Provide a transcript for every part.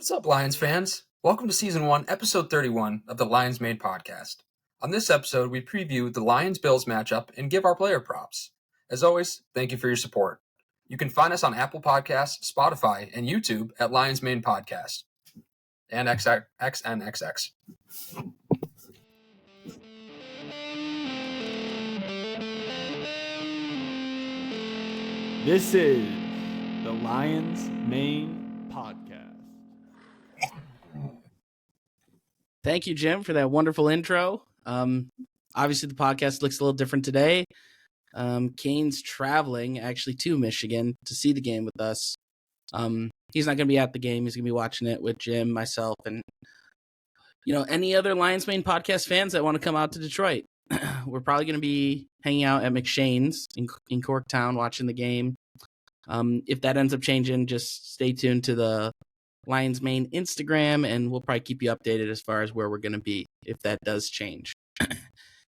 What's up, Lions fans? Welcome to Season 1, Episode 31 of the Lions Made podcast. On this episode, we preview the Lions-Bills matchup and give our player props. As always, thank you for your support. You can find us on Apple Podcasts, Spotify, and YouTube at Lions Main Podcast and XNXX. This is the Lions Main Podcast. Thank you, Jim, for that wonderful intro. Obviously, the podcast looks a little different today. Kane's traveling actually to Michigan to see the game with us. He's not going to be at the game. He's going to be watching it with Jim, myself, and any other Lions Main Podcast fans that want to come out to Detroit. We're probably going to be hanging out at McShane's in Corktown watching the game. If that ends up changing, just stay tuned to the Lions Main Instagram, and we'll probably keep you updated as far as where we're going to be if that does change.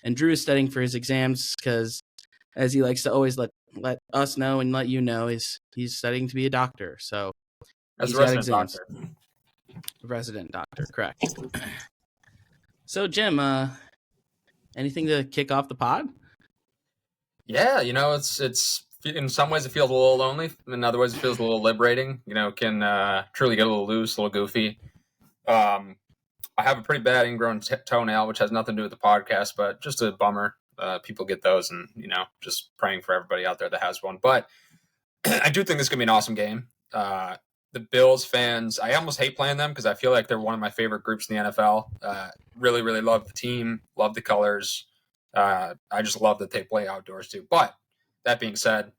And Drew is studying for his exams because, as he likes to always let us know and let you know, he's studying to be a doctor. So As a resident doctor. Resident doctor, correct. So, Jim, anything to kick off the pod? Yeah, it's in some ways it feels a little lonely. In other ways it feels a little liberating. Can truly get a little loose, a little goofy. I have a pretty bad ingrown toenail, which has nothing to do with the podcast, but just a bummer. People get those, and just praying for everybody out there that has one. But I do think this is gonna be an awesome game. The Bills fans, I almost hate playing them because I feel like they're one of my favorite groups in the NFL. Really, really love the team, love the colors. I just love that they play outdoors too. But that being said,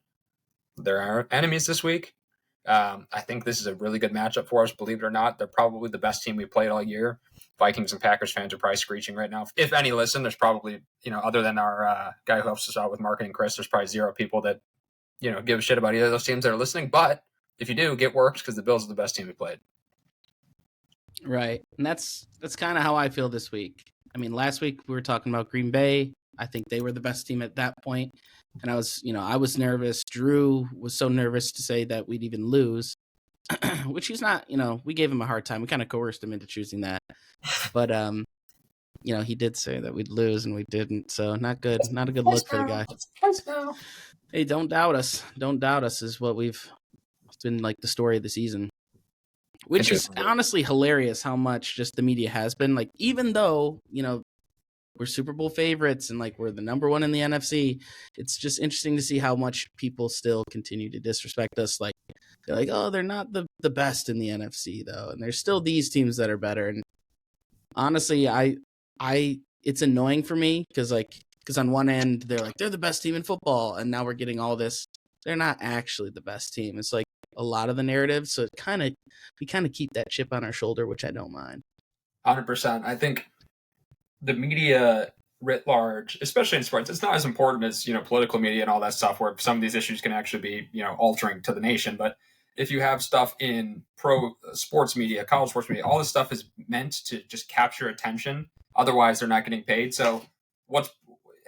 there are enemies this week. I think this is a really good matchup for us, believe it or not. They're probably the best team we played all year. Vikings and Packers fans are probably screeching right now. If any listen, there's probably, other than our guy who helps us out with marketing, Chris, there's probably zero people that, give a shit about either of those teams that are listening. But if you do, get worked because the Bills are the best team we played. Right. And that's kind of how I feel this week. I mean, last week we were talking about Green Bay. I think they were the best team at that point. And I was nervous. Drew was so nervous to say that we'd even lose, which he's not, we gave him a hard time. We kind of coerced him into choosing that. But, he did say that we'd lose and we didn't. So not good. Not a good look for the guy. Hey, don't doubt us. Don't doubt us is what it's been like the story of the season. Which is honestly hilarious how much just the media has been. Like, even though, we're Super Bowl favorites and like we're the number one in the NFC, it's just interesting to see how much people still continue to disrespect us. Like, they're like, oh, they're not the best in the NFC though, and there's still these teams that are better. And honestly, I it's annoying for me because on one end they're like they're the best team in football, and now we're getting all this. They're not actually the best team. It's like a lot of the narrative, so we kind of keep that chip on our shoulder, which I don't mind. 100%. I think the media writ large, especially in sports, it's not as important as, political media and all that stuff where some of these issues can actually be, altering to the nation. But if you have stuff in pro sports media, college sports media, all this stuff is meant to just capture attention. Otherwise, they're not getting paid. So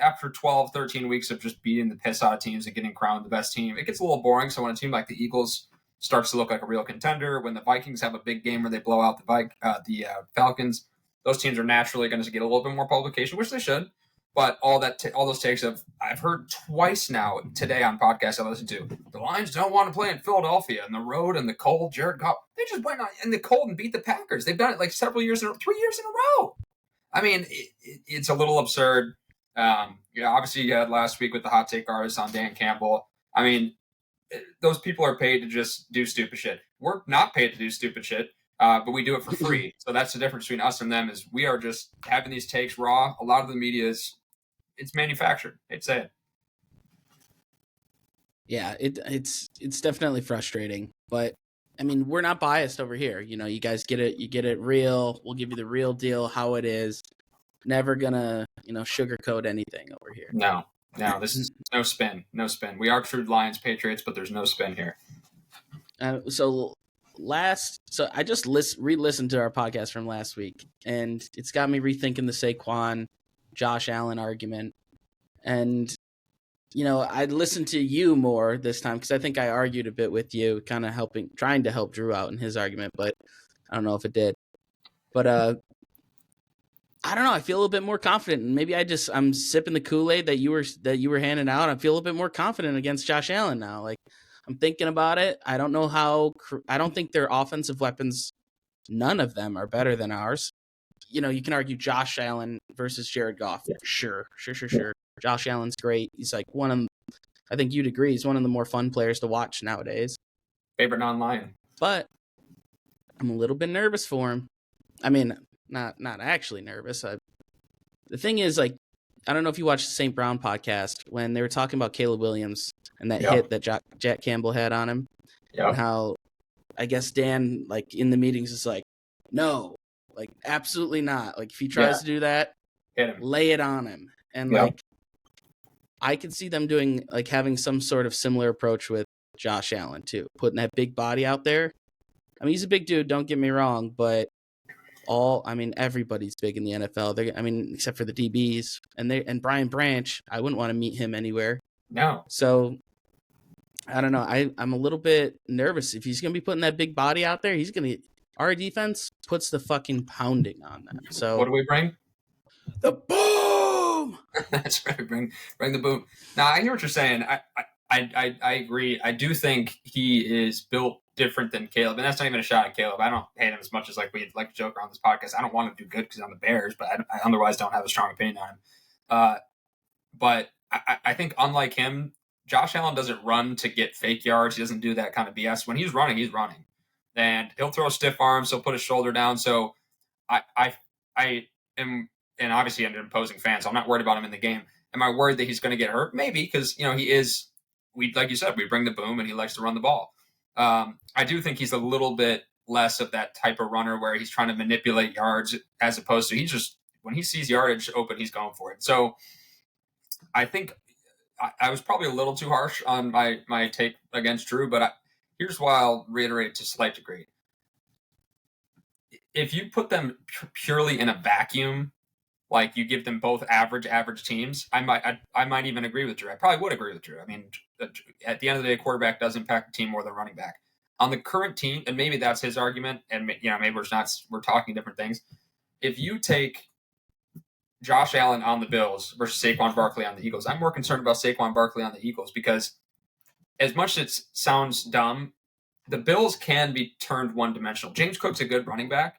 after 12, 13 weeks of just beating the piss out of teams and getting crowned the best team, it gets a little boring. So when a team like the Eagles starts to look like a real contender, when the Vikings have a big game where they blow out the Falcons, those teams are naturally going to get a little bit more publication, which they should. But all those takes I've heard twice now today on podcasts I listen to. The Lions don't want to play in Philadelphia and the road and the cold. Jared Goff, they just went in the cold and beat the Packers. They've done it like 3 years in a row. I mean, it's a little absurd. Obviously you had last week with the hot take artist on Dan Campbell. I mean, those people are paid to just do stupid shit. We're not paid to do stupid shit. But we do it for free. So that's the difference between us and them is we are just having these takes raw. A lot of the media it's manufactured. I'd say it. Yeah, it's definitely frustrating. But I mean, we're not biased over here. You guys get it. You get it real. We'll give you the real deal, how it is. Never gonna, sugarcoat anything over here. No, this is no spin. We are true Lions Patriots, but there's no spin here. So I just re-listened to our podcast from last week, and it's got me rethinking the Saquon, Josh Allen argument. And, I listened to you more this time because I think I argued a bit with you, kind of trying to help Drew out in his argument. But I don't know if it did. But I don't know. I feel a little bit more confident. And maybe I'm sipping the Kool-Aid that you were handing out. I feel a little bit more confident against Josh Allen now. Like, I'm thinking about it. I don't know I don't think their offensive weapons, none of them are better than ours. You know, you can argue Josh Allen versus Jared Goff. Yeah. Sure. Josh Allen's great. He's like I think you'd agree, he's one of the more fun players to watch nowadays. Favorite non-Lion. But I'm a little bit nervous for him. I mean, not actually nervous. The thing is, like, I don't know if you watched the St. Brown podcast when they were talking about Caleb Williams and that hit that Jack Campbell had on him. Yeah. And how, I guess Dan, like, in the meetings is like, no, like, absolutely not. Like, if he tries to do that, hit him. Lay it on him. And, like, I could see them doing, like, having some sort of similar approach with Josh Allen, too. Putting that big body out there. I mean, he's a big dude, don't get me wrong, but everybody's big in the NFL. Except for the DBs. And Brian Branch, I wouldn't want to meet him anywhere. No. So, I don't know. I'm a little bit nervous. If he's going to be putting that big body out there, our defense puts the fucking pounding on them. So, what do we bring? The boom! That's right. Bring the boom. Now, I hear what you're saying. I agree. I do think he is built different than Caleb, and that's not even a shot at Caleb. I don't hate him as much as we like to joke around this podcast. I don't want him to do good because he's on the Bears, but I otherwise don't have a strong opinion on him. But I think unlike him, Josh Allen doesn't run to get fake yards. He doesn't do that kind of BS. When he's running, and he'll throw stiff arms. He'll put his shoulder down. So I am, and obviously I'm an opposing fan, so I'm not worried about him in the game. Am I worried that he's going to get hurt? Maybe, because he is. Like you said, we bring the boom, and he likes to run the ball. I do think he's a little bit less of that type of runner where he's trying to manipulate yards, as opposed to when he sees yardage open, he's going for it. So I think I was probably a little too harsh on my take against Drew, but here's why I'll reiterate to a slight degree. If you put them purely in a vacuum, like you give them both average teams, I might even agree with Drew. I probably would agree with Drew. I mean, at the end of the day, quarterback does impact the team more than running back. On the current team, and maybe that's his argument, and maybe we're talking different things. If you take Josh Allen on the Bills versus Saquon Barkley on the Eagles, I'm more concerned about Saquon Barkley on the Eagles, because as much as it sounds dumb, the Bills can be turned one-dimensional. James Cook's a good running back,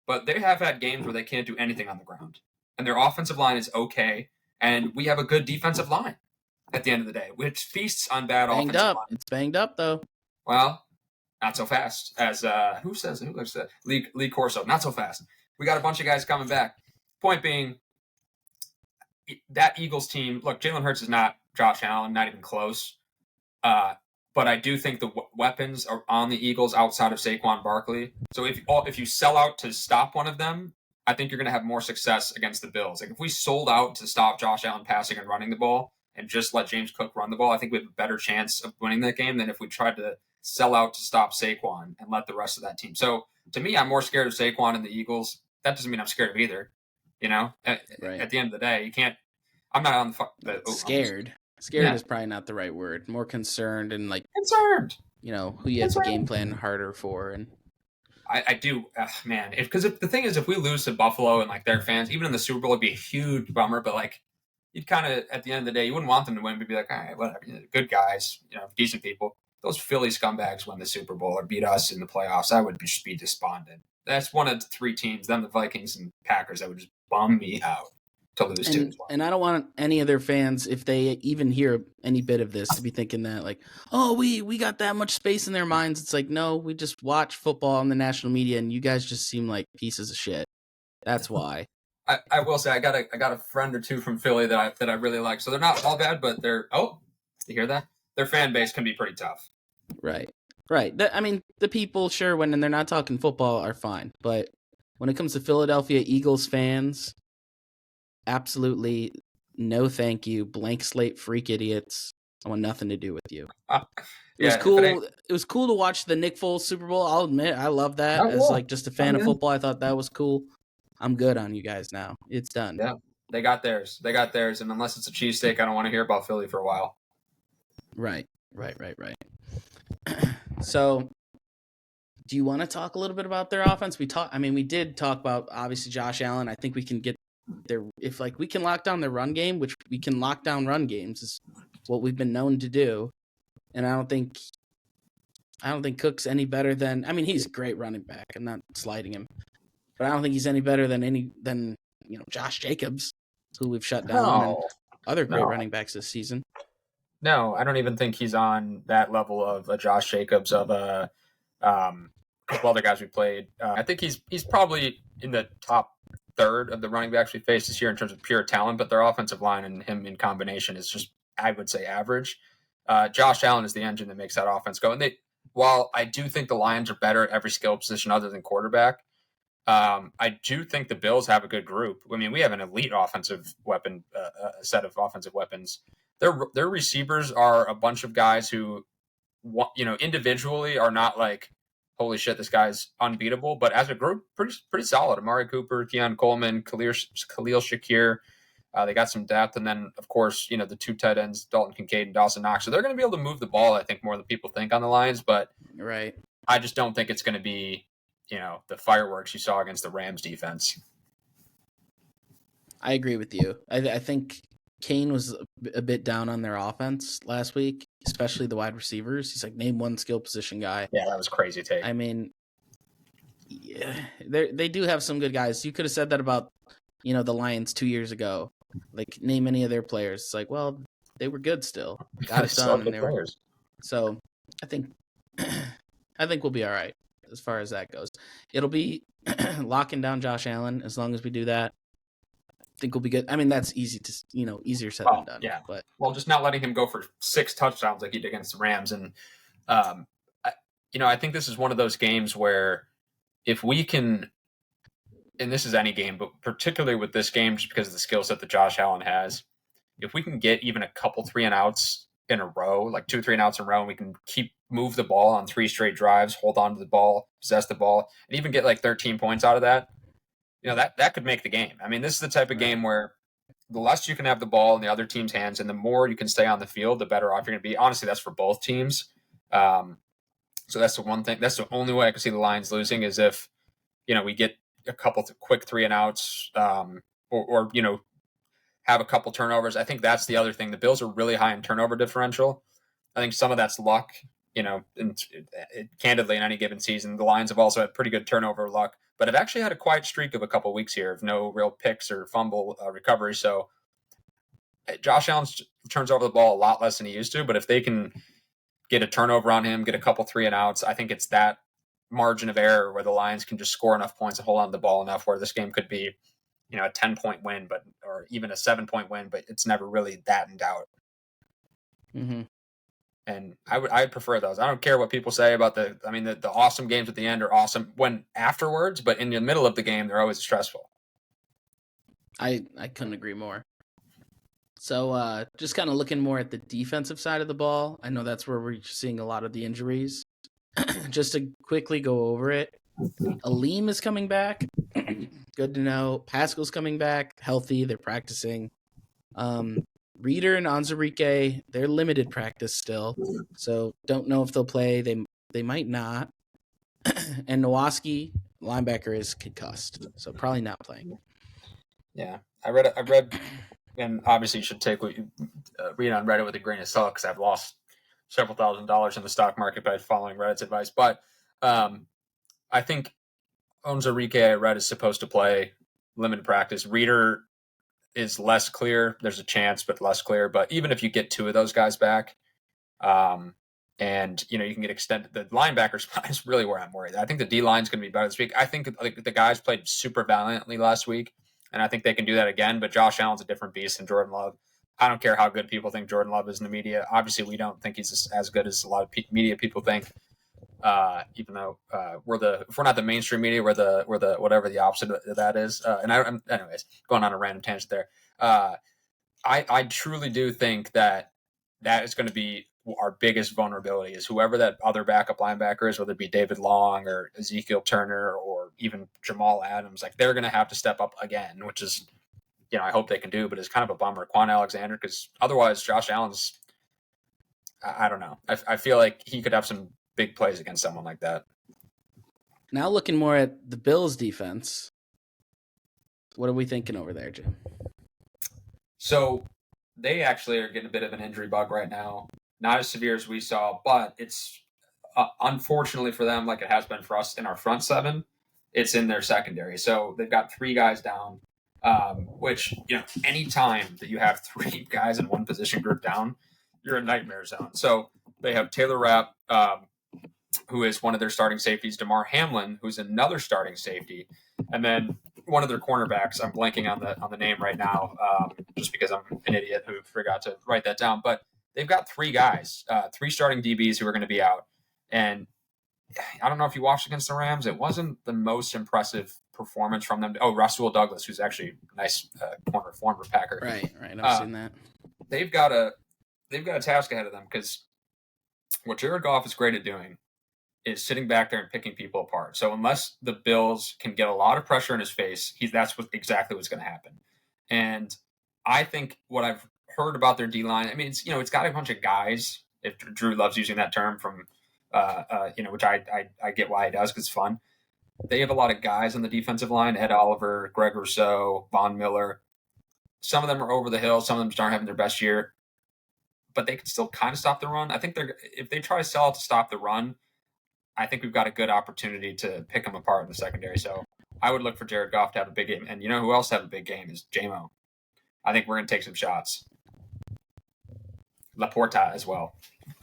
but they have had games where they can't do anything on the ground. And their offensive line is okay, and we have a good defensive line at the end of the day, which feasts on bad offensive line. It's banged up, though. Well, not so fast. As who likes that? Lee Corso. Not so fast. We got a bunch of guys coming back. Point being, that Eagles team, look, Jalen Hurts is not Josh Allen, not even close. But I do think the weapons are on the Eagles outside of Saquon Barkley. So if you sell out to stop one of them, I think you're going to have more success against the Bills. Like, if we sold out to stop Josh Allen passing and running the ball and just let James Cook run the ball, I think we have a better chance of winning that game than if we tried to sell out to stop Saquon and let the rest of that team. So to me, I'm more scared of Saquon and the Eagles. That doesn't mean I'm scared of either. At the end of the day, you can't. I'm not on the scared. Scared is probably not the right word. More concerned and concerned. Who you have to game plan harder for. And I do, man. Because the thing is, if we lose to Buffalo and their fans, even in the Super Bowl, it'd be a huge bummer. But you'd kind of, at the end of the day, you wouldn't want them to win, but be like, all right, whatever, good guys, decent people. Those Philly scumbags win the Super Bowl or beat us in the playoffs, I would be despondent. That's one of the three teams, them, the Vikings and Packers, that would just bum me out to lose to. And I don't want any of their fans, if they even hear any bit of this, to be thinking that we got that much space in their minds. It's like, no, we just watch football on the national media, and you guys just seem like pieces of shit. That's why. I will say I got a friend or two from Philly that I really like. So they're not all bad, but they're you hear that? Their fan base can be pretty tough. Right. The people, sure, when they're not talking football, are fine, but when it comes to Philadelphia Eagles fans, absolutely no thank you. Blank slate freak idiots. I want nothing to do with you. It was cool. It was cool to watch the Nick Foles Super Bowl. I'll admit, I love that. As just a fan of football, I thought that was cool. I'm good on you guys now. It's done. Yeah, they got theirs. And unless it's a cheesesteak, I don't want to hear about Philly for a while. Right. So Do you want to talk a little bit about their offense? We did talk about obviously Josh Allen. I think we can get their if like we can lock down their run game, which we can lock down run games is what we've been known to do. And I don't think Cook's any better than. I mean, he's a great running back. I'm not slighting him, but I don't think he's any better than Josh Jacobs, who we've shut down, and other great running backs this season. No, I don't even think he's on that level of a Josh Jacobs, of a couple other guys we played. I think he's probably in the top third of the running backs we faced this year in terms of pure talent, but their offensive line and him in combination is just, I would say, average. Josh Allen is the engine that makes that offense go. And while I do think the Lions are better at every skill position other than quarterback, I do think the Bills have a good group. I mean, we have an elite offensive weapon, set of offensive weapons. Their receivers are a bunch of guys who, individually are not like, holy shit, this guy's unbeatable. But as a group, pretty solid. Amari Cooper, Keon Coleman, Khalil Shakir. They got some depth. And then, of course, the two tight ends, Dalton Kincaid and Dawson Knox. So they're going to be able to move the ball, I think, more than people think on the Lions. But right, I just don't think it's going to be, the fireworks you saw against the Rams defense. I agree with you. I think Kane was a bit down on their offense last week, especially the wide receivers. He's like, name one skill position guy. Yeah, that was crazy take. I mean, yeah, they do have some good guys. You could have said that about, the Lions 2 years ago. Like, name any of their players. It's like, well, they were good still. Got it done. And so I think we'll be all right as far as that goes. It'll be locking down Josh Allen. As long as we do that, I think we'll be good. I mean, that's easy to, easier said than done. Yeah. But just not letting him go for 6 touchdowns like he did against the Rams. And, I think this is one of those games where if we can, and this is any game, but particularly with this game, just because of the skill set that Josh Allen has, if we can get even a couple 3-and-outs in a row, like 2 3-and-outs in a row, and we can move the ball on 3 straight drives, hold on to the ball, possess the ball, and even get like 13 points out of that, that could make the game. I mean, this is the type of game where the less you can have the ball in the other team's hands and the more you can stay on the field, the better off you're going to be. Honestly, that's for both teams. So that's the one thing. That's the only way I can see the Lions losing is if, we get a couple quick 3-and-outs, or have a couple turnovers. I think that's the other thing. The Bills are really high in turnover differential. I think some of that's luck, candidly in any given season. The Lions have also had pretty good turnover luck, but have actually had a quiet streak of a couple weeks here of no real picks or fumble recovery. So Josh Allen turns over the ball a lot less than he used to, but if they can get a turnover on him, get a couple 3-and-outs, I think it's that margin of error where the Lions can just score enough points and hold on to the ball enough where this game could be, a 10-point win, or even a 7-point win, but it's never really that in doubt. Mm-hmm. And I'd prefer those. I don't care what people say about the awesome games at the end are awesome when afterwards, but in the middle of the game, they're always stressful. I couldn't agree more. So just kind of looking more at the defensive side of the ball, I know that's where we're seeing a lot of the injuries. Just to quickly go over it, Aleem is coming back. Good to know. Pascal's coming back, healthy. They're practicing. Reeder and Onwuzurike, they're limited practice still, so don't know if they'll play. They might not. And Nowaski, linebacker, is concussed, so probably not playing. Yeah, I read, and obviously you should take what you read on Reddit with a grain of salt because I've lost several $1,000s in the stock market by following Reddit's advice. But I think Onwuzurike, I read, is supposed to play limited practice. Reeder is less clear. There's a chance, but less clear. But even if you get 2 of those guys back, and you can get extended, the linebacker spot is really where I'm worried. I think the D line's going to be better this week. I think the guys played super valiantly last week, and I think they can do that again. But Josh Allen's a different beast than Jordan Love. I don't care how good people think Jordan Love is in the media. Obviously, we don't think he's as good as a lot of media people think. Even though if we're not the mainstream media, we're the whatever the opposite of that is. Anyways, going on a random tangent there. I truly do think that is going to be our biggest vulnerability is whoever that other backup linebacker is, whether it be David Long or Ezekiel Turner or even Jamal Adams. Like they're going to have to step up again, which is, I hope they can do, but it's kind of a bummer. Quan Alexander, because otherwise Josh Allen's, I don't know. I feel like he could have some big plays against someone like that. Now looking more at the Bills' defense, what are we thinking over there, Jim? So they actually are getting a bit of an injury bug right now. Not as severe as we saw, but it's unfortunately for them, like it has been for us in our front seven, it's in their secondary. So they've got 3 guys down, which, anytime that you have 3 guys in one position group down, you're a nightmare zone. So they have Taylor Rapp, who is one of their starting safeties, DeMar Hamlin, who's another starting safety, and then one of their cornerbacks. I'm blanking on the name right now, just because I'm an idiot who forgot to write that down. But they've got 3 guys, 3 starting DBs who are going to be out. And I don't know if you watched against the Rams. It wasn't the most impressive performance from them. Oh, Russell Douglas, who's actually a nice former Packer. Right. I've seen that. They've got a task ahead of them, because what Jared Goff is great at doing is sitting back there and picking people apart. So unless the Bills can get a lot of pressure in his face, that's exactly what's going to happen. And I think what I've heard about their D-line, I mean, it's got a bunch of guys, if Drew loves using that term from, which I get why he does, because it's fun. They have a lot of guys on the defensive line: Ed Oliver, Greg Rousseau, Von Miller. Some of them are over the hill. Some of them aren't having their best year, but they can still kind of stop the run. I think if they try to sell it to stop the run, I think we've got a good opportunity to pick them apart in the secondary. So I would look for Jared Goff to have a big game. And you know who else have a big game is J-Mo. I think we're going to take some shots. Laporta as well.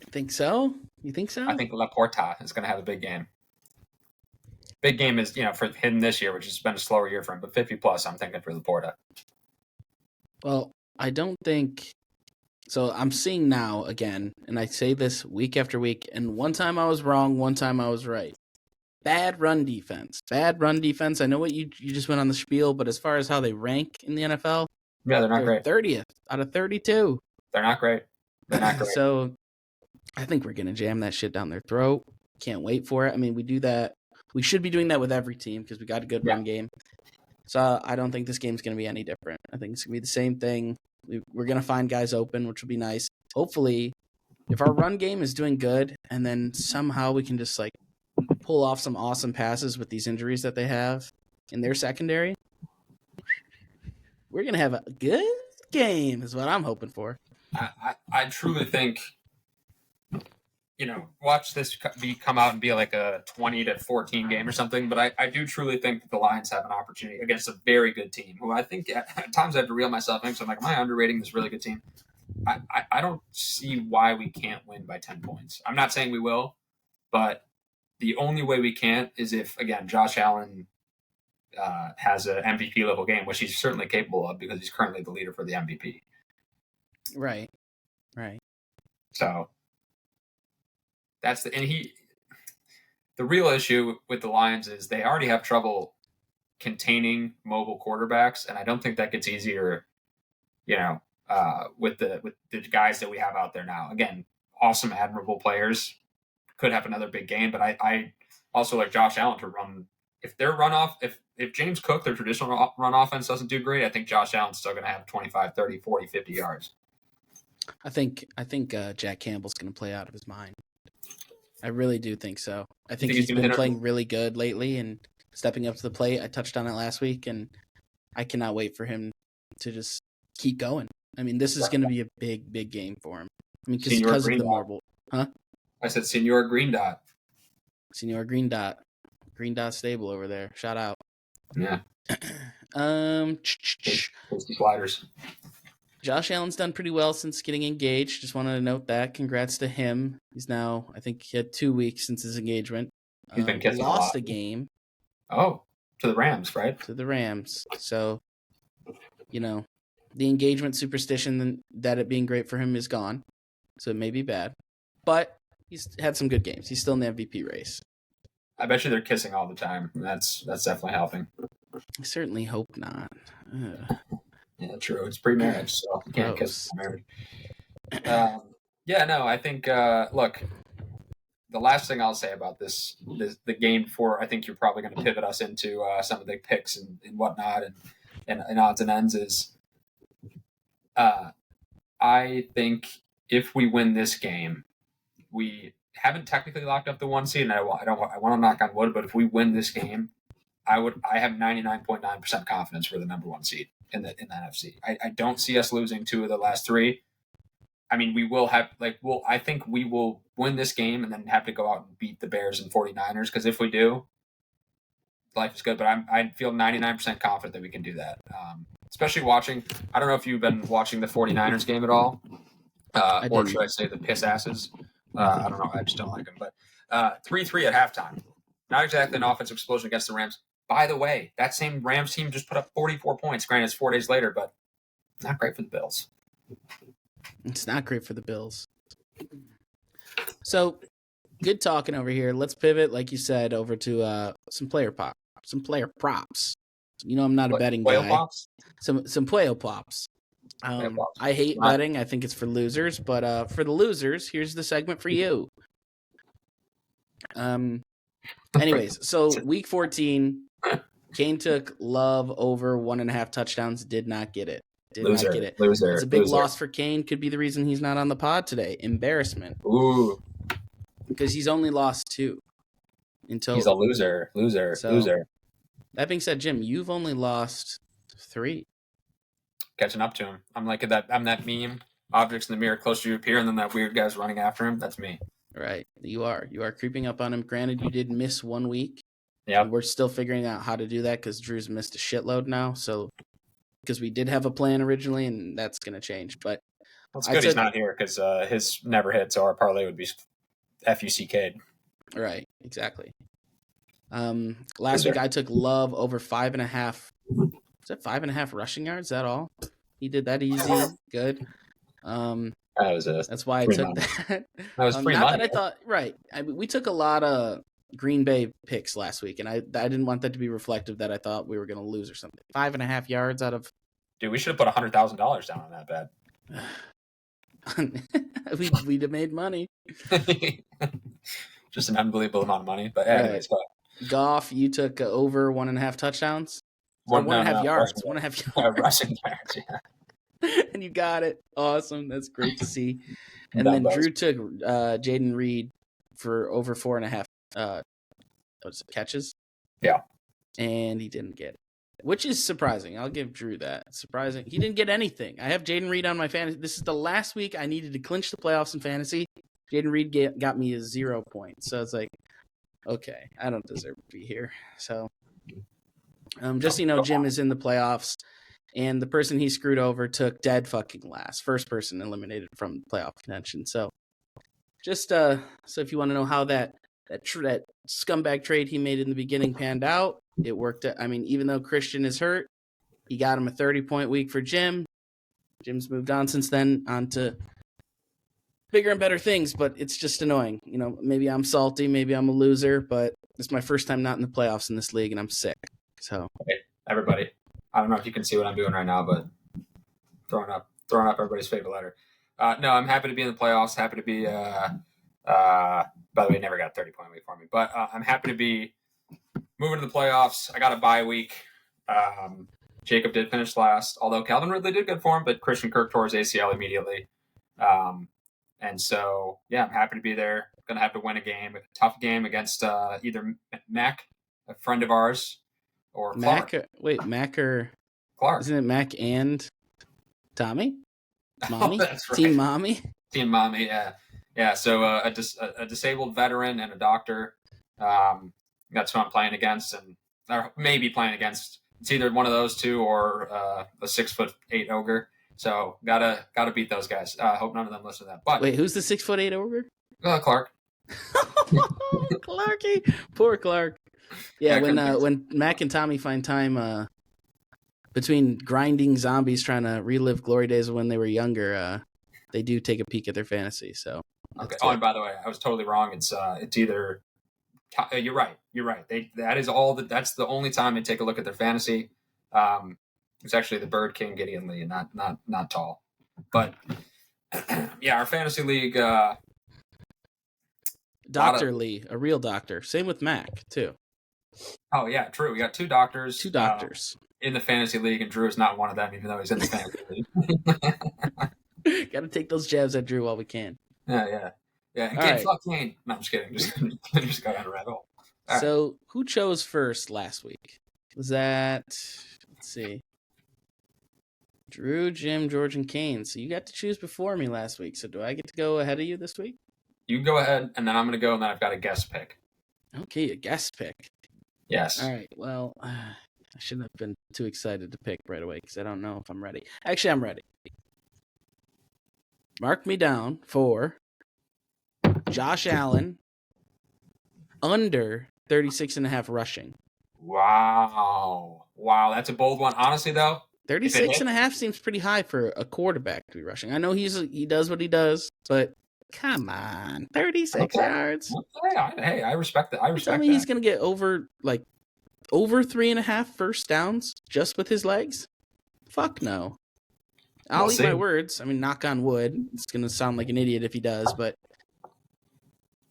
Think so? You think so? I think Laporta is going to have a big game. Big game is, for him this year, which has been a slower year for him, but 50-plus, I'm thinking for Laporta. Well, I don't think... So I'm seeing now again, and I say this week after week, and one time I was wrong, one time I was right. Bad run defense. I know what you just went on the spiel, but as far as how they rank in the NFL, yeah, they're not great. 30th out of 32. They're not great. So I think we're going to jam that shit down their throat. Can't wait for it. I mean, we do that. We should be doing that with every team because we got a good run game. So I don't think this game's going to be any different. I think it's going to be the same thing. We're going to find guys open, which will be nice. Hopefully, if our run game is doing good and then somehow we can just pull off some awesome passes with these injuries that they have in their secondary, we're going to have a good game is what I'm hoping for. I truly think, watch this come out and be like a 20-14 game or something. But I do truly think that the Lions have an opportunity against a very good team, who I think at times I have to reel myself in. So I'm like, am I underrating this really good team? I don't see why we can't win by 10 points. I'm not saying we will, but the only way we can't is if, again, Josh Allen has an MVP level game, which he's certainly capable of because he's currently the leader for the MVP. Right. So the real issue with the Lions is they already have trouble containing mobile quarterbacks, and I don't think that gets easier, with the guys that we have out there now. Again, awesome, admirable players, could have another big game, but I also like Josh Allen to run. If their runoff, if James Cook, their traditional run offense, doesn't do great, I think Josh Allen's still going to have 25, 30, 40, 50 yards. I think Jack Campbell's going to play out of his mind. I really do think so. I think he's been playing really good lately and stepping up to the plate. I touched on it last week, and I cannot wait for him to just keep going. I mean, this is going to be a big, big game for him. I mean, because of the marble. Huh? I said Senor Green Dot. Senor Green Dot. Green Dot Stable over there. Shout out. Yeah. Tasty sliders. Josh Allen's done pretty well since getting engaged. Just wanted to note that. Congrats to him. He's now, I think he had 2 weeks since his engagement. He's been kissing lost a game. Oh, to the Rams, right? To the Rams. So, the engagement superstition that it being great for him is gone. So it may be bad. But he's had some good games. He's still in the MVP race. I bet you they're kissing all the time. That's definitely helping. I certainly hope not. Yeah, true. It's pre-marriage, so you can't kiss marriage. I think, look, the last thing I'll say about the game before I think you're probably going to pivot us into some of the picks and whatnot and odds and ends is I think if we win this game, we haven't technically locked up the 1 seed, and I want to knock on wood, but if we win this game, I have 99.9% confidence for the number 1 seed in the NFC. I don't see us losing 2 of the last 3. I mean, we will have I think we will win this game and then have to go out and beat the Bears and 49ers, because if we do, life is good. But I feel 99% confident that we can do that. Especially watching, I don't know if you've been watching the 49ers game at all, or should I say the piss asses? I don't know. I just don't like them. But 3-3 at halftime. Not exactly an offensive explosion against the Rams. By the way, that same Rams team just put up 44 points. Granted, it's 4 days later, but not great for the Bills. It's not great for the Bills. So, good talking over here. Let's pivot, like you said, over to some player props. You know, I'm not a betting guy. Pops? Some Puyo pops. I hate betting. I think it's for losers. But for the losers, here's the segment for you. Anyways, so week 14, Kane took Love over 1.5 touchdowns. Did not get it. Loser. It's a big loss for Kane. Could be the reason he's not on the pod today. Embarrassment. Ooh. Because he's only lost 2 in total. He's a loser. That being said, Jim, you've only lost 3. Catching up to him. I'm that meme. Objects in the mirror close to your peer, and then that weird guy's running after him. That's me. Right. You are creeping up on him. Granted, you did miss 1 week. Yeah. We're still figuring out how to do that because Drew's missed a shitload now. So, because we did have a plan originally, and that's going to change. But it's good he's not here because his never hit, so our parlay would be FUCK'd. Right. Exactly. Last week I took Love over 5.5. Is that 5.5 rushing yards? Is that all? He did that easy. Good. That's why I took that. That was free not money. that I thought, right. I mean, we took a lot of Green Bay picks last week, and I didn't want that to be reflective that I thought we were going to lose or something. 5.5 yards out of. Dude, we should have put $100,000 down on that bet. We'd have made money. Just an unbelievable amount of money. But anyways, right. Goff, you took over 1.5 touchdowns. 1.5 yards. 1.5 yards. Rushing yards, yeah. And you got it. Awesome. That's great to see. And then Drew took Jaden Reed for over 4.5 catches. Yeah. And he didn't get it, which is surprising. I'll give Drew that. Surprising. He didn't get anything. I have Jaden Reed on my fantasy. This is the last week I needed to clinch the playoffs in fantasy. Jaden Reed got me a 0 point. So it's like, okay, I don't deserve to be here. So just so you know, Jim is in the playoffs. And the person he screwed over took dead fucking last. First person eliminated from playoff contention. So just so if you want to know how that scumbag trade he made in the beginning panned out, it worked. I mean, even though Christian is hurt, he got him a 30-point week for Jim. Jim's moved on since then on to bigger and better things, but it's just annoying. You know, maybe I'm salty, maybe I'm a loser, but it's my first time not in the playoffs in this league, and I'm sick. So hey, everybody. I don't know if you can see what I'm doing right now, but throwing up everybody's favorite letter. No, I'm happy to be in the playoffs. Happy to be. By the way, never got a 30-point week for me, but I'm happy to be moving to the playoffs. I got a bye week. Jacob did finish last, although Calvin Ridley did good for him, but Christian Kirk tore his ACL immediately. And so, yeah, I'm happy to be there. Going to have to win a game, a tough game against either Mac, a friend of ours, or Clark. Mac or Clark. Isn't it Mac and Tommy? Mommy? Oh, that's right. Team Mommy? Team Mommy, yeah. Yeah, so a disabled veteran and a doctor. That's who I'm playing against, or maybe playing against. It's either one of those two or a 6'8" ogre. So gotta beat those guys. Hope none of them listen to that. But wait, who's the 6'8" ogre? Clark. Clarky, poor Clark. Yeah, when Mac and Tommy find time between grinding zombies trying to relive glory days of when they were younger, they do take a peek at their fantasy. So okay. Oh, and by the way, I was totally wrong. It's either. You're right. That's the only time they take a look at their fantasy. It's actually the Bird King Gideon Lee, not tall. But yeah, our fantasy league. Dr. Lee, a real doctor. Same with Mac too. Oh yeah, true. We got two doctors. In the fantasy league, and Drew is not one of them, even though he's in the fantasy league. Got to take those jabs at Drew while we can. Yeah. Yeah, and All Kane, right. fuck Kane. No, I'm just kidding. Just got on a rabbit hole. All right. So who chose first last week? Was that, let's see, Drew, Jim, George, and Kane. So you got to choose before me last week. So do I get to go ahead of you this week? You can go ahead, and then I'm going to go, and then I've got a guest pick. Okay, a guest pick. Yes. All right. Well, I shouldn't have been too excited to pick right away because I don't know if I'm ready. Actually, I'm ready. Mark me down for Josh Allen under 36.5 rushing. Wow. That's a bold one. Honestly, though, 36.5 seems pretty high for a quarterback to be rushing. I know he does what he does, but come on, 36 yards. Okay. Hey, I respect that. Tell me he's going to get over 3.5 first downs just with his legs? Fuck no. I'll eat my words. I mean, knock on wood. It's going to sound like an idiot if he does, but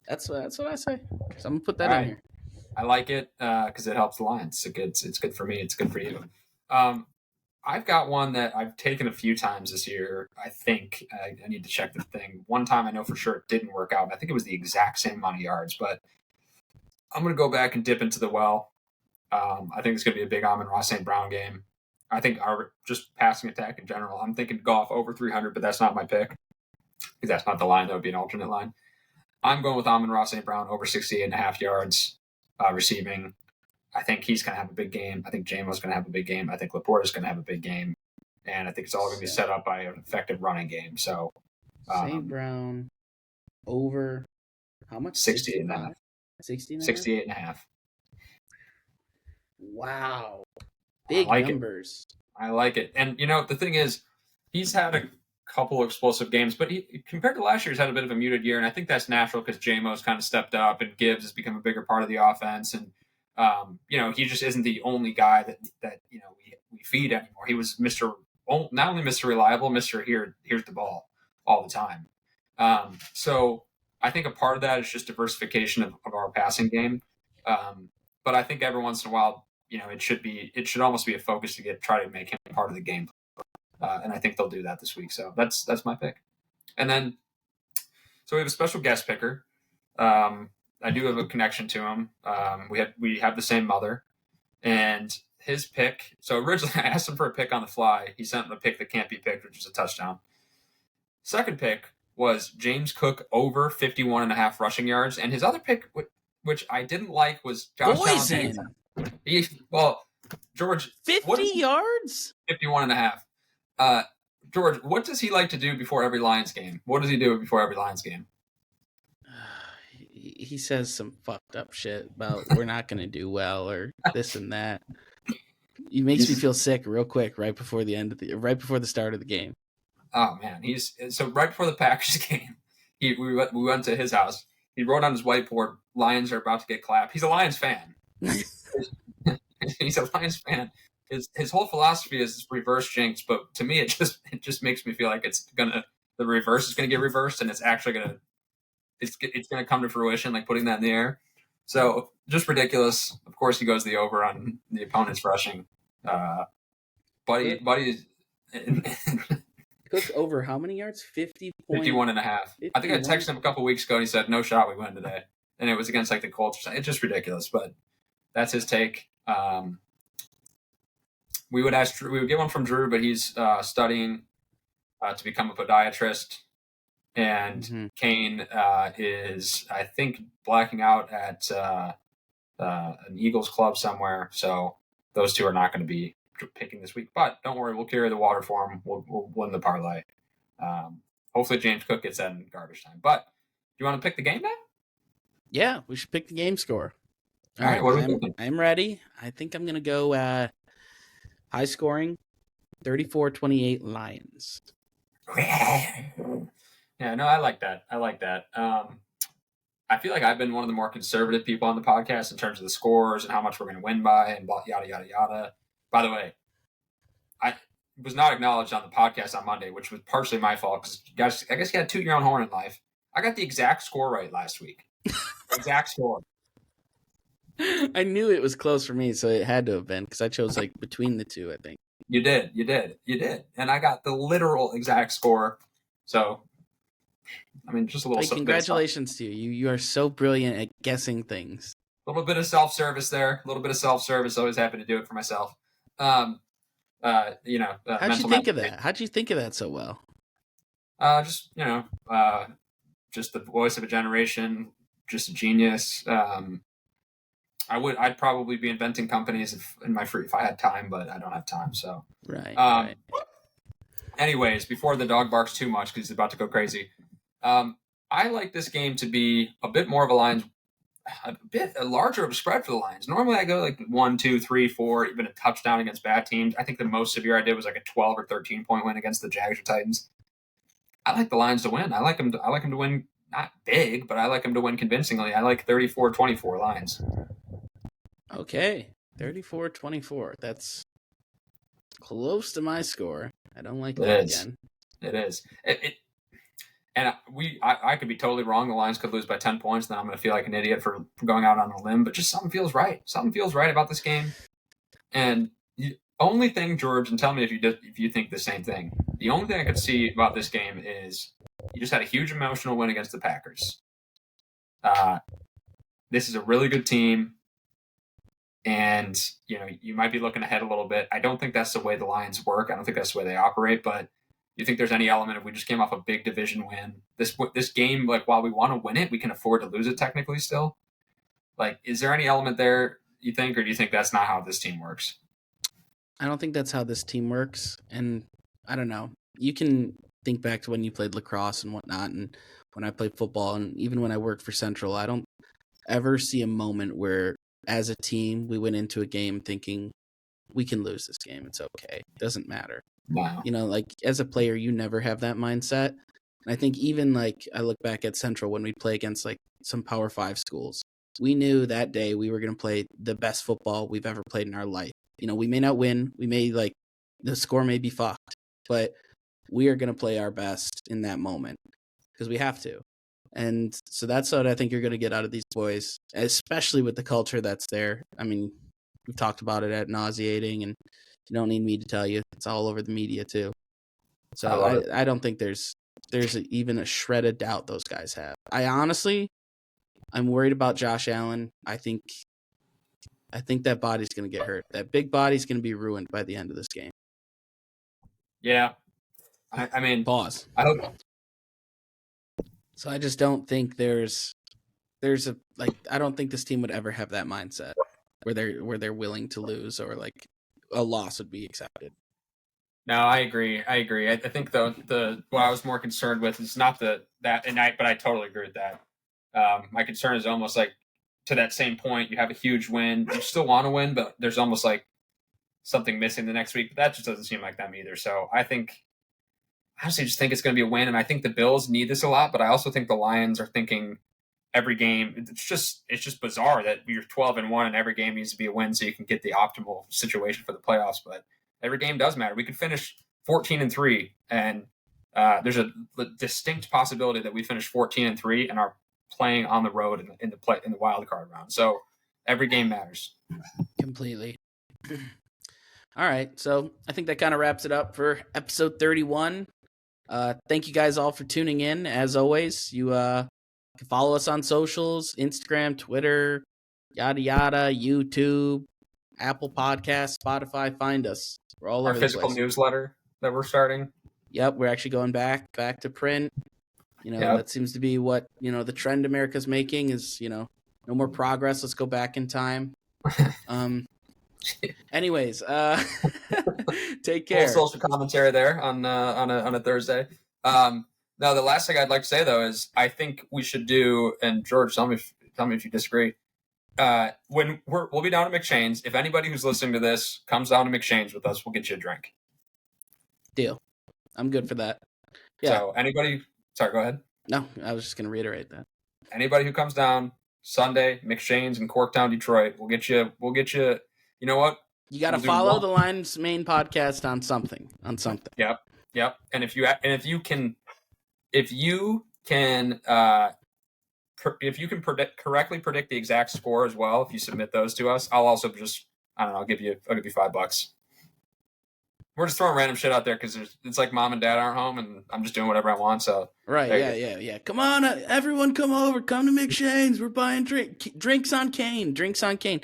that's what I say. So I'm going to put that in here. I like it because it helps the Lions. It's good for me. It's good for you. I've got one that I've taken a few times this year. I think I need to check the thing. One time I know for sure it didn't work out. I think it was the exact same amount of yards, but I'm going to go back and dip into the well. I think it's going to be a big Amon-Ra St. Brown game. I think our just passing attack in general, I'm thinking Goff over 300, but that's not my pick because that's not the line. That would be an alternate line. I'm going with Amon-Ra St. Brown over 68.5 yards receiving. I think he's going to have a big game. I think Jamo's going to have a big game. I think Laporta's going to have a big game. And I think it's all going to be set up by an effective running game. So St. Brown over how much? 68.5. 68.5. Wow. Big numbers. I like it. And, the thing is, he's had a couple explosive games, but he, compared to last year, he's had a bit of a muted year. And I think that's natural because Jamo's kind of stepped up and Gibbs has become a bigger part of the offense. And, he just isn't the only guy that we feed anymore. He was not only Mr. Reliable, Mr. Here's the ball all the time. So I think a part of that is just diversification of our passing game. But I think every once in a while, it should almost be a focus to try to make him part of the game. And I think they'll do that this week. So that's my pick. And then, so we have a special guest picker. I do have a connection to him. We have the same mother, and his pick. So originally I asked him for a pick on the fly. He sent him a pick that can't be picked, which is a touchdown. Second pick was James Cook over 51.5 rushing yards. And his other pick, which I didn't like, was Josh Allen. George, 50 yards? 51.5. George, what does he like to do before every Lions game? What does he do before every Lions game? He says some fucked up shit about we're not going to do well or this and that. He makes me feel sick real quick right before the start of the game. Oh man, so right before the Packers game, we went to his house. He wrote on his whiteboard, "Lions are about to get clapped." He's a Lions fan. He's a Lions fan. His whole philosophy is reverse jinx, but to me, it just makes me feel like the reverse is gonna get reversed, and it's actually gonna come to fruition, like putting that in the air. So just ridiculous. Of course, he goes the over on the opponent's rushing. Buddy is Cook over how many yards? 51.5. I think I texted him a couple weeks ago and he said, "No shot, we win today." And it was against like the Colts or something. It's just ridiculous, but that's his take. We would get one from Drew, but he's studying to become a podiatrist. And Kane is, I think, blacking out at an Eagles club somewhere. So those two are not going to be picking this week. But don't worry, we'll carry the water for him. We'll win the parlay. Hopefully James Cook gets that in garbage time. But do you want to pick the game now? Yeah, we should pick the game score. All right, what are we thinking? I'm ready. I think I'm going to go high scoring, 34-28 Lions. Yeah, no, I like that. I feel like I've been one of the more conservative people on the podcast in terms of the scores and how much we're going to win by and yada, yada, yada. By the way, I was not acknowledged on the podcast on Monday, which was partially my fault because I guess you got to toot your own horn in life. I got the exact score right last week. Exact score. I knew it was close for me, so it had to have been because I chose like between the two, I think. You did. And I got the literal exact score. So I mean, just a little. Hey, congratulations to you. You are so brilliant at guessing things. A little bit of self-service there. A little bit of self-service. Always happy to do it for myself. How'd Mental you think of that? How'd you think of that so well? Just just the voice of a generation. Just a genius. I'd probably be inventing companies if I had time, but I don't have time. So right. Anyways, before the dog barks too much because he's about to go crazy, I like this game to be a bit more of a larger of a spread for the Lions. Normally, I go like 1, 2, 3, 4, even a touchdown against bad teams. I think the most severe I did was like a 12 or 13 point win against the Jags or Titans. I like the Lions to win. I like them to win, not big, but I like them to win convincingly. I like 34-24 Lions. Okay, 34-24. That's close to my score. I don't like that again. It is. I could be totally wrong. The Lions could lose by 10 points, then I'm going to feel like an idiot for going out on a limb. But just something feels right. Something feels right about this game. And the only thing, George, and tell me if you think the same thing. The only thing I could see about this game is you just had a huge emotional win against the Packers. This is a really good team. And, you might be looking ahead a little bit. I don't think that's the way the Lions work. I don't think that's the way they operate. But you think there's any element if we just came off a big division win? This game, like, while we want to win it, we can afford to lose it technically still. Like, is there any element there, you think, or do you think that's not how this team works? I don't think that's how this team works. And I don't know. You can think back to when you played lacrosse and whatnot, and when I played football, and even when I worked for Central, I don't ever see a moment where, as a team, we went into a game thinking we can lose this game. It's okay. It doesn't matter. Wow. Like, as a player, you never have that mindset. And I think even like I look back at Central when we play against like some Power 5 schools, we knew that day we were going to play the best football we've ever played in our life. We may not win. We may the score may be fucked, but we are going to play our best in that moment because we have to. And so that's what I think you're going to get out of these boys, especially with the culture that's there. I mean, we've talked about it ad nauseating, and you don't need me to tell you. It's all over the media too. So I don't think there's even a shred of doubt those guys have. I'm worried about Josh Allen. I think that body's going to get hurt. That big body's going to be ruined by the end of this game. Yeah. I mean, pause. I don't. So I just don't think there's I don't think this team would ever have that mindset where they're willing to lose or like a loss would be accepted. No, I agree. I think the what I was more concerned with is not but I totally agree with that. My concern is almost like to that same point. You have a huge win. You still want to win, but there's almost like something missing the next week. But that just doesn't seem like them either. So I honestly just think it's going to be a win, and I think the Bills need this a lot. But I also think the Lions are thinking every game. It's just bizarre that you're 12-1 and every game needs to be a win so you can get the optimal situation for the playoffs. But every game does matter. We could finish 14-3, and there's a distinct possibility that we finish 14-3 and are playing on the road in the wild card round. So every game matters completely. All right, so I think that kind of wraps it up for episode 31. Thank you guys all for tuning in. As always, you can follow us on socials, Instagram, Twitter, yada yada, YouTube, Apple Podcasts, Spotify. Find us. We're all over the place. Our physical newsletter that we're starting. Yep, we're actually going back to print. That seems to be what the trend America's making is. No more progress. Let's go back in time. Anyways, take care. Full social commentary there on a Thursday. Now, the last thing I'd like to say though is I think we should do. And George, tell me if you disagree. When we'll be down at McShane's. If anybody who's listening to this comes down to McShane's with us, we'll get you a drink. Deal. I'm good for that. Yeah. So anybody? Sorry, go ahead. No, I was just going to reiterate that. Anybody who comes down Sunday, McShane's in Corktown, Detroit, we'll get you. You know what? You got to follow the Lions Main podcast on something. Yep. And if you can correctly predict the exact score as well, if you submit those to us, I'll also I'll give you $5. we're just throwing random shit out there because it's like mom and dad aren't home, and I'm just doing whatever I want. So Right. Yeah. Come on, everyone, come over. Come to McShane's. We're buying drinks on Kane. Drinks on Kane.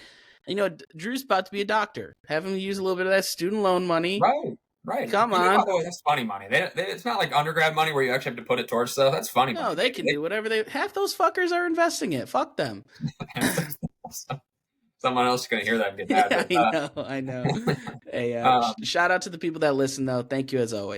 You know, Drew's about to be a doctor. Have him use a little bit of that student loan money. Right. Come You know, on. by the way, that's funny money. It's not like undergrad money where you actually have to put it towards stuff. That's funny money. No, they can do whatever they. Half those fuckers are investing it. Fuck them. Someone else is going to hear that and get mad. Yeah, I know. Hey, shout out to the people that listen, though. Thank you as always.